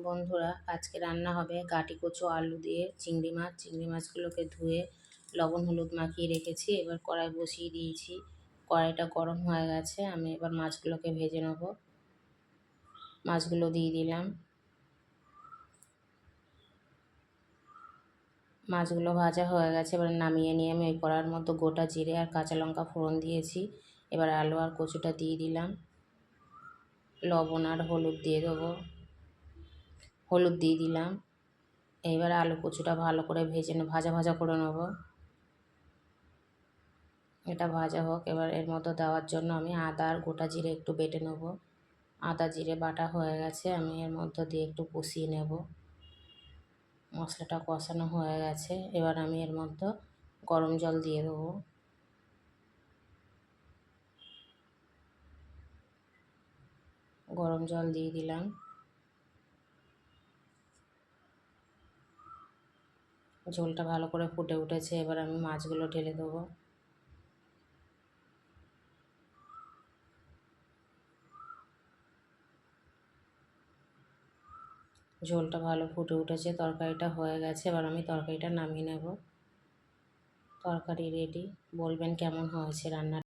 বন্ধুরা, আজকে রান্না হবে গাটি কচু আলু দিয়ে চিংড়ি মাছ। চিংড়ি মাছগুলোকে ধুয়ে লবণ হলুদ মাখিয়ে রেখেছি। এবার কড়াই বসিয়ে দিয়েছি। কড়াইটা গরম হয়ে গেছে। আমি এবার মাছগুলোকে ভেজে নেব। মাছগুলো দিয়ে দিলাম। মাছগুলো ভাজা হয়ে গেছে। এবার নামিয়ে নিয়ে আমি ওই কড়াইয়ের মধ্যে গোটা জিরে আর কাঁচা লঙ্কা ফোড়ন দিয়েছি। এবার আলু আর কচুটা দিয়ে দিলাম। লবণ আর হলুদ দিয়ে দেবো। হলুদ দিয়ে দিলাম। এইবার আলু কচুটা ভালো করে ভাজা ভাজা করে নেব। এটা ভাজা হোক। এবার এর মধ্যে দেওয়ার জন্য আমি আদা আর গোটা জিরে একটু বেটে নেব। আদা জিরে বাটা হয়ে গেছে। আমি এর মধ্যে দিয়ে একটু কষিয়ে নেব। মশলাটা কষানো হয়ে গেছে। এবার আমি এর মধ্যে গরম জল দিয়ে দেবো। গরম জল দিয়ে দিলাম। ঝোলটা ভালো করে ফুটে উঠেছে। এবার আমি মাছগুলো ঢেলে দেবো। ঝোলটা ভালো ফুটে উঠেছে। তরকারিটা হয়ে গেছে। এবার আমি তরকারিটা নামিয়ে নেব। তরকারি রেডি। বলবেন কেমন হয়েছে রান্না।